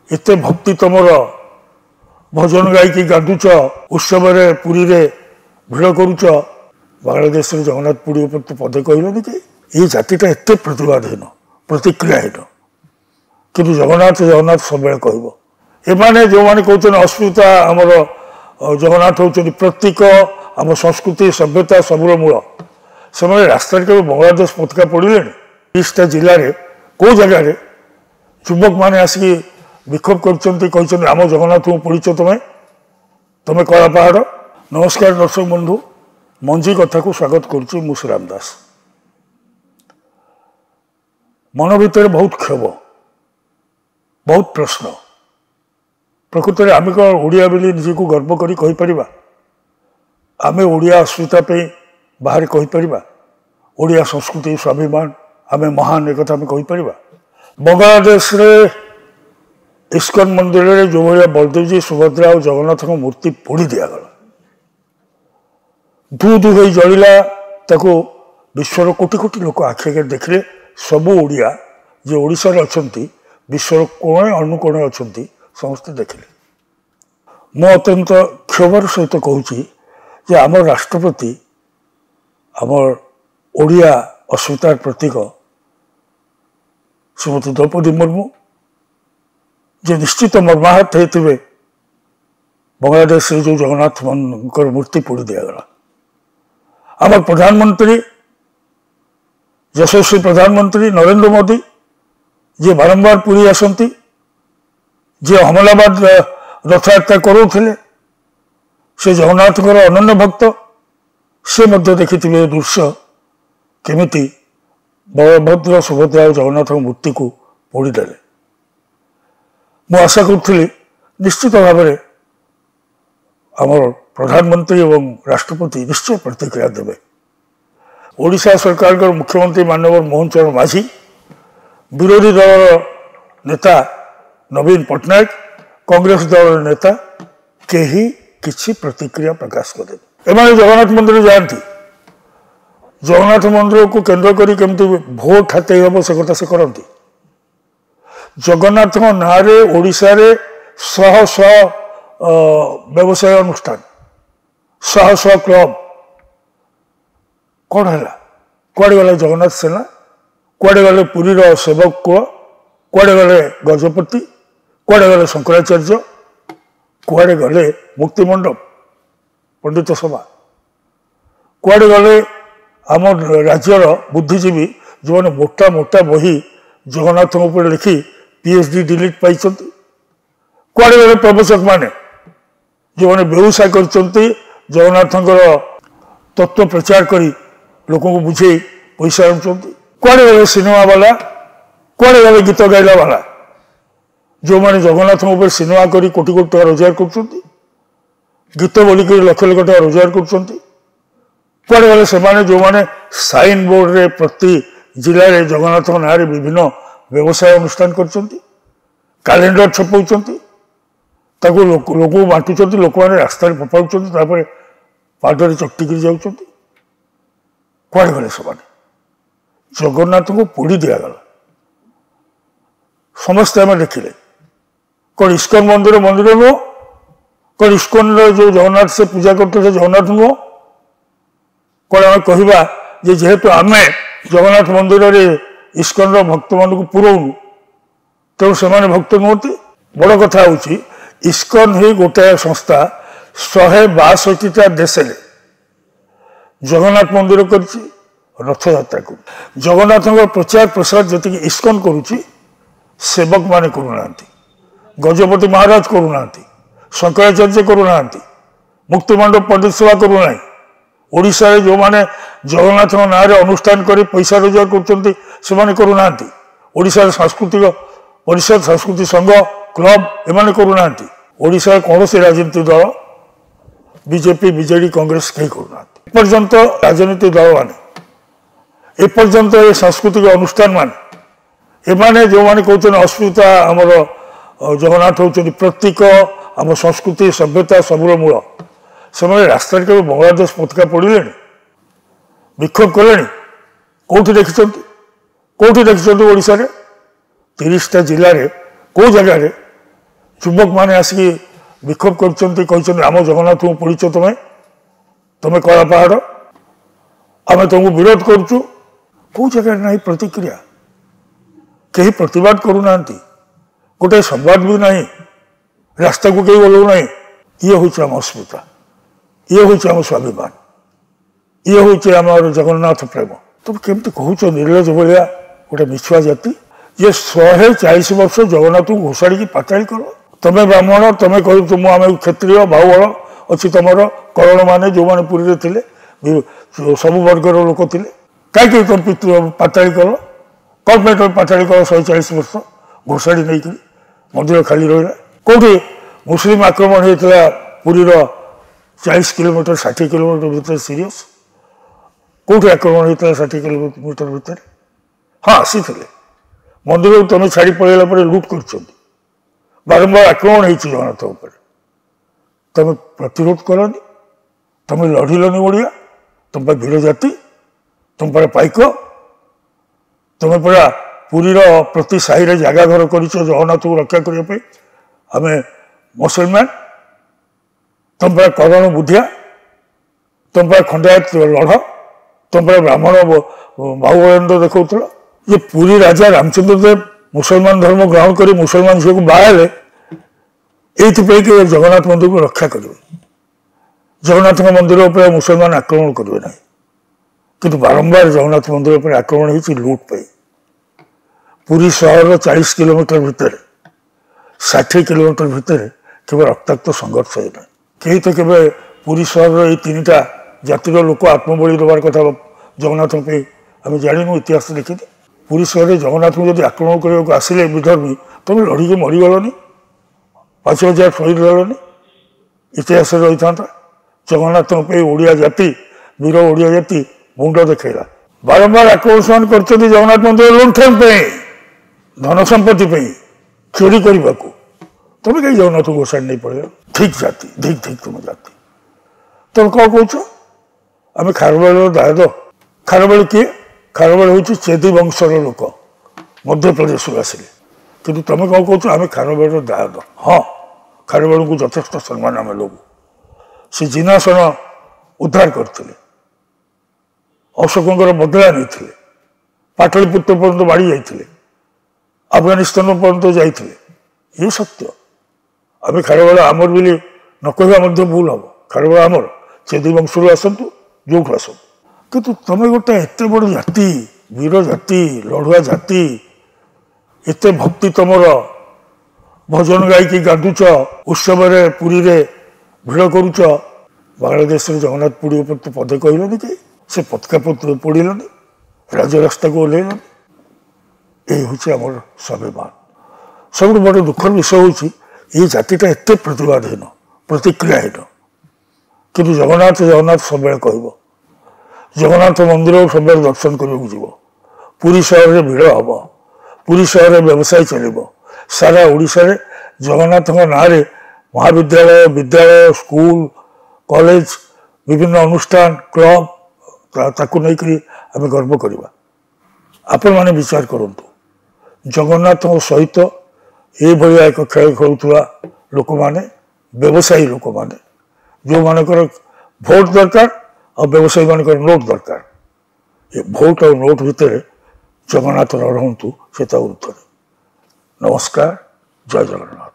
एत भक्ति तुमर भजन गायकी गाधुच उत्सव पुरी रे भिड़ करुच बांग्लादेश जगन्नाथ पुरी उपर तो पदे कहलनि कि ये जातिटा एत प्रतिवादहीन प्रतिक्रियाहीन कि जगन्नाथ जगन्नाथ सब कह एमाने जो मैंने कहते अस्मिता आमर जगन्नाथ होती प्रतीक आम संस्कृति सभ्यता सबूर मूल से रास्ता के बांग्लादेश पताका पड़े 30टा जिले में कौ जगह युवक मैंने आसिक विक्षोभ कर आम जगन्नाथ को पढ़ी तुम्हें तुम्हें कला पहाड़। नमस्कार दर्शक बंधु मंजी कथा को स्वागत करुच्ची मुझे रामदास। मन भीतर बहुत क्षोभ बहुत प्रश्न प्रकृत में आम कौन ओडिया बोली निजक गर्व करी आम ओडिया अस्मिता बाहर कहीपर ओडिया संस्कृति स्वाभिमान आम महान एक आम कहीपर। बांग्लादेश रे इस्कन मंदिर में जो भाया बलदेव जी सुभद्रा और जगन्नाथ मूर्ति पोड़ी दिगला धू धू हो जलिला विश्वर कोटि कोटि लोक आखिर देखले सबू ओडिया जे ओडिशा रे अछंती विश्वर कोणे अनुकोणे अछंती समस्ते देखले। मु अत्यंत क्षोभर सहित कहूँ आम राष्ट्रपति आमर ओडिया अस्मितार प्रतीक श्रीमती द्रौपदी मुर्मू जे निश्चित मर्माहत होते बांग्लादेश जो जगन्नाथ मूर्ति पोड़ी दिगला। आम प्रधानमंत्री यशस्वी प्रधानमंत्री नरेंद्र मोदी जे बारंबार पुरी आसती जे अहमदाबाद रथयात्रा करोले से जगन्नाथ अनन्य भक्त से देखी दृश्य केमिति बलभद्र सुभद्रा और जगन्नाथ मूर्ति को पोड़ीदे। मु आशा करुली निश्चित भाव में आमर प्रधानमंत्री एवं राष्ट्रपति निश्चय प्रतिक्रिया देवे। ओडिशा सरकार का मुख्यमंत्री माननीय मोहन चरण माझी विरोधी दल नेता नवीन पट्टनायक कांग्रेस दल नेता कहीं किसी प्रतिक्रिया प्रकाश करें। एमाने जगन्नाथ मंदिर जाती जगन्नाथ मंदिर को केंद्र करी केमती भोट हाते हम से कथा से करती। जगन्नाथ ना ओडिशा रे शह शह व्यवसाय अनुष्ठान शह शह क्लब कौन है कुआड़े गले जगन्नाथ सेना कुआड़े गले पुरीर सेवक कुल कुआड़े गले गजपति कुआड़े गले शंकराचार्य कुआड़े गले मुक्तिमंडप पंडित सभा कुआड़े गले आम राज्यर बुद्धिजीवी जो मैंने मोटा मोटा बही जगन्नाथ उपर लिखि पीएचडी डिलीट पाई कुआड़े गले प्रवचक माने जो मैंने व्यवसाय कर जगन्नाथ तत्व प्रचार करी लोक बुझे पैसा आनुंट कुआड़े गले सिनेमा वाला कुआड़े गले गीत गाइला वाला जो मैंने जगन्नाथ उपर सिनेमा करी कोटी कोटी टका रोजगार कर गीत बोलिक लक्ष लक्ष टका रोजगार कर कुआड़े गले से जो मैंने साइन बोर्ड रे प्रति जिले में जगन्नाथ ना विभिन्न व्यवसाय अनुष्ठान कर कैलेंडर छपाउं लोक बांटुंट लोक मैंने रास्ता फोपाड़ पादरे चकटिक जाऊँ कुआड़े गले से जगन्नाथ को पोड़ी दिगला समस्ते आम देखिले कौन इस्कन मंदिर नुह कौन इस्कन जो जगन्नाथ से पूजा करते जगन्नाथ नुह कौन आम कहवा जेहेतु आम जगन्नाथ मंदिर रे इस्कन भक्त मान को पुरौनु तेणु से भक्त नुहति। बड़ कथा हूँ इस्कन ही गोटाए संस्था 162टा देश जगन्नाथ मंदिर कर रथ यात्रा कर जगन्नाथ प्रचार प्रसार जी इस्कन करुच्ची सेवक माने करूना गजपति महाराज करूना शंकराचार्य करूना मुक्तिमंडप पंडित सभा करूना ओडिशा रे जो माने जगन्नाथ ना अनुष्ठान कर पैसा रोजगार करूना ओडिशा सांस्कृतिक परिषद सांस्कृतिक संघ क्लब एमाने करूना ओडिशा कौन से राजनीतिक दल बीजेपी बीजेडी कांग्रेस कहीं करूना एपर्यंत राजनीतिक दल माने एपर्यंत ये सांस्कृतिक अनुष्ठान माने एमाने जो माने कहते अस्मिता आमर जगन्नाथ होती प्रतीक आम संस्कृति सभ्यता सबूर मूल से रास्ता के बांग्लादेश पताका पड़े विक्षोभ कले कौटी देखी ओडिशा रे 30टा जिले में कौ जगह ଯୁବକ ମାନେ ଆସିକି ବିକ୍ଷୋଭ କରୁଛନ୍ତି, କହିଛନ୍ତି ଆମ ଜଗନ୍ନାଥଙ୍କୁ ପୋଡ଼ିଛ ତମେ କଳା ପାହାଡ଼, ଆମେ ତୁମକୁ ବିରୋଧ କରୁଛୁ। କେଉଁ ଜାଗାରେ ନାହିଁ ପ୍ରତିକ୍ରିୟା, କେହି ପ୍ରତିବାଦ କରୁନାହାନ୍ତି, ଗୋଟାଏ ସମ୍ବାଦ ବି ନାହିଁ, ରାସ୍ତାକୁ କେହି ଓହ୍ଲାଉନାହିଁ। ଇଏ ହେଉଛି ଆମ ଅସ୍ମିତା, ଇଏ ହେଉଛି ଆମ ସ୍ୱାଭିମାନ, ଇଏ ହେଉଛି ଆମର ଜଗନ୍ନାଥ ପ୍ରେମ। ତମେ କେମିତି କହୁଛ ନିର୍ଲଜ ଭଳିଆ ଗୋଟେ ମିଛୁଆ ଜାତି ଯେ 140 ବର୍ଷ ଜଗନ୍ନାଥଙ୍କୁ ଘୋଷାଡ଼ିକି ପାତାଳି କର। ତମେ ବ୍ରାହ୍ମଣ, ତମେ କହୁଛ ମୁଁ ଆମେ କ୍ଷତ୍ରିୟ, ବାହୁବଳ ଅଛି ତମର, କରଣ ମାନେ ଯେଉଁମାନେ ପୁରୀରେ ଥିଲେ ସବୁ ବର୍ଗର ଲୋକ ଥିଲେ, କାହିଁକି ତମେ ପାତାଳି କଲ? କ'ଣ ପାଇଁ ତମେ ପାତାଳି କଲ? 140 ବର୍ଷ ଘୋଷାଡ଼ି ନେଇକରି ମନ୍ଦିର ଖାଲି ରହିଲା। କେଉଁଠି ମୁସଲିମ ଆକ୍ରମଣ ହେଇଥିଲା ପୁରୀର 40 କିଲୋମିଟର 60 କିଲୋମିଟର ଭିତରେ ସିରିୟସ୍? କେଉଁଠି ଆକ୍ରମଣ ହେଇଥିଲା 60 କିଲୋମିଟର ଭିତରେ? ହଁ ଆସିଥିଲେ, ମନ୍ଦିରକୁ ତମେ ଛାଡ଼ି ପଳାଇଲା ପରେ ଲୁଟ୍ କରିଛନ୍ତି, ବାରମ୍ବାର ଆକ୍ରମଣ ହେଇଛି ଜଗନ୍ନାଥ ଉପରେ। ତମେ ପ୍ରତିରୋଧ କରନି, ତମେ ଲଢ଼ିଲନି ଓଡ଼ିଆ, ତମ ପାଇଁ ବୀର ଜାତି, ତମ ପାଇଁ ପାଇକ, ତମେ ପରା ପୁରୀର ପ୍ରତି ସାହିରେ ଜାଗା ଘର କରିଛ ଜଗନ୍ନାଥକୁ ରକ୍ଷା କରିବା ପାଇଁ। ଆମେ ମୁସଲମାନ, ତମ ପାଇଁ କରଣ ବୁଦ୍ଧିଆ, ତମ ପାଇଁ ଖଣ୍ଡାୟତ ଲଢ଼, ତମ ପାଇଁ ବ୍ରାହ୍ମଣ ବାହୁବଳେନ୍ଦ୍ର ଦେଖାଉଥିଲ। ଯେ ପୁରୀ ରାଜା ରାମଚନ୍ଦ୍ର ଦେବ ମୁସଲମାନ ଧର୍ମ ଗ୍ରହଣ କରି ମୁସଲମାନ ଝିଅକୁ ବାହା ହେଲେ ଏଇଥିପାଇଁ କି ଜଗନ୍ନାଥ ମନ୍ଦିରକୁ ରକ୍ଷା କରିବେ, ଜଗନ୍ନାଥଙ୍କ ମନ୍ଦିର ଉପରେ ମୁସଲମାନ ଆକ୍ରମଣ କରିବେ ନାହିଁ। କିନ୍ତୁ ବାରମ୍ବାର ଜଗନ୍ନାଥ ମନ୍ଦିର ଉପରେ ଆକ୍ରମଣ ହେଇଛି ଲୁଟ୍ ପାଇଁ। ପୁରୀ ସହରର 40 କିଲୋମିଟର ଭିତରେ 60 କିଲୋମିଟର ଭିତରେ କେବେ ରକ୍ତାକ୍ତ ସଂଘର୍ଷ ହେଇନାହିଁ। କେହି ତ କେବେ ପୁରୀ ସହରର ଏଇ 3ଟା ଜାତିର ଲୋକ ଆତ୍ମବଳି ଦେବାର କଥା ଜଗନ୍ନାଥଙ୍କ ପାଇଁ ଆମେ ଜାଣିନୁ, ଇତିହାସ ଦେଖିନି। ପୁରୀ ସହରରେ ଜଗନ୍ନାଥଙ୍କୁ ଯଦି ଆକ୍ରମଣ କରିବାକୁ ଆସିଲେ ବିଧର୍ମୀ, ତମେ ଲଢ଼ିକି ମରିଗଲନି, 5,000 ଶହୀଦ ହେଲନି, ଇତିହାସରେ ରହିଥାନ୍ତା। ଜଗନ୍ନାଥଙ୍କ ପାଇଁ ଓଡ଼ିଆ ଜାତି, ବୀର ଓଡ଼ିଆ ଜାତି ମୁଣ୍ଡ ଦେଖାଇଲା। ବାରମ୍ବାର ଆକ୍ରମଣ ସେମାନେ କରିଛନ୍ତି ଜଗନ୍ନାଥ ମନ୍ଦିର ଲୁଣ୍ଠନ ପାଇଁ, ଧନ ସମ୍ପତ୍ତି ପାଇଁ, ଚୋରି କରିବାକୁ। ତମେ କାହିଁ ଜଗନ୍ନାଥଙ୍କୁ ଘୋଷାଡ଼ି ନେଇ ପଳେଇଲ? ଠିକ୍ ଜାତି, ଠିକ୍ ତୁମ ଜାତି। ତମେ କ'ଣ କହୁଛ? ଆମେ ଖାରବେଳର ଦାୟଦ। ଖାରବେଳ କିଏ? ଖାରବେଳ ହେଉଛି ଚେଦି ବଂଶର ଲୋକ, ମଧ୍ୟପ୍ରଦେଶରୁ ଆସିଲେ। କିନ୍ତୁ ତମେ କ'ଣ କହୁଛ? ଆମେ ଖାରବେଳର ଦାୟଦ। ହଁ, ଖାରବେଳଙ୍କୁ ଯଥେଷ୍ଟ ସମ୍ମାନ ଆମେ ଦେବୁ। ସେ ଜିନାସନ ଉଦ୍ଧାର କରିଥିଲେ, ଅଶୋକଙ୍କର ବଦଳା ନେଇଥିଲେ, ପାଟଳିପୁତ୍ର ପର୍ଯ୍ୟନ୍ତ ବାଡ଼ି ଯାଇଥିଲେ, ଆଫଗାନିସ୍ତାନ ପର୍ଯ୍ୟନ୍ତ ଯାଇଥିଲେ। ଇଏ ସତ୍ୟ। ଆମେ ଖାରବେଳ ଆମର ବୋଲି ନ କହିବା ମଧ୍ୟ ଭୁଲ ହେବ। ଖାରବେଳ ଆମର, ଚେଦି ବଂଶରୁ ଆସନ୍ତୁ, ଯେଉଁଠୁ ଆସନ୍ତୁ। କିନ୍ତୁ ତମେ ଗୋଟେ ଏତେ ବଡ଼ ଜାତି, ବୀର ଜାତି, ଲଢ଼ୁଆ ଜାତି, ଏତେ ଭକ୍ତି ତମର, ଭଜନ ଗାଇକି ଗାଧୁଛ, ଉତ୍ସବରେ ପୁରୀରେ ଭିଡ଼ କରୁଛ, ବାଂଲାଦେଶରେ ଜଗନ୍ନାଥ ପୁରୀ ଉପରେ ତ ପଦେ କହିଲନି କି? ସେ ପତାକା ପୋଡ଼ିଲନି, ରାଜରାସ୍ତାକୁ ଓହ୍ଲେଇଲନି। ଏଇ ହେଉଛି ଆମର ସ୍ୱାଭିମାନ। ସବୁଠୁ ବଡ଼ ଦୁଃଖର ବିଷୟ ହେଉଛି ଏଇ ଜାତିଟା ଏତେ ପ୍ରତିବାଦହୀନ, ପ୍ରତିକ୍ରିୟାହୀନ। କିନ୍ତୁ ଜଗନ୍ନାଥ ସବୁବେଳେ କହିବ, ଜଗନ୍ନାଥ ମନ୍ଦିରକୁ ସବୁବେଳେ ଦର୍ଶନ କରିବାକୁ ଯିବ, ପୁରୀ ସହରରେ ଭିଡ଼ ହେବ, ପୁରୀ ସହରରେ ବ୍ୟବସାୟ ଚାଲିବ। ସାରା ଓଡ଼ିଶାରେ ଜଗନ୍ନାଥଙ୍କ ନାଁରେ ମହାବିଦ୍ୟାଳୟ, ବିଦ୍ୟାଳୟ, ସ୍କୁଲ, କଲେଜ, ବିଭିନ୍ନ ଅନୁଷ୍ଠାନ, କ୍ଲବ, ତାକୁ ନେଇକରି ଆମେ ଗର୍ବ କରିବା। ଆପଣମାନେ ବିଚାର କରନ୍ତୁ, ଜଗନ୍ନାଥଙ୍କ ସହିତ ଏଇଭଳିଆ ଏକ ଖେଳ ଖେଳୁଥିବା ଲୋକମାନେ, ବ୍ୟବସାୟୀ ଲୋକମାନେ, ଯେଉଁମାନଙ୍କର ଭୋଟ ଦରକାର ଆଉ ବ୍ୟବସାୟୀମାନଙ୍କର ନୋଟ୍ ଦରକାର, ଏ ଭୋଟ ଆଉ ନୋଟ୍ ଭିତରେ ଜଗନ୍ନାଥ ନ ରହନ୍ତୁ, ସେ ତା ଉର୍ଦ୍ଧ୍ୱରେ। ନମସ୍କାର, ଜୟ ଜଗନ୍ନାଥ।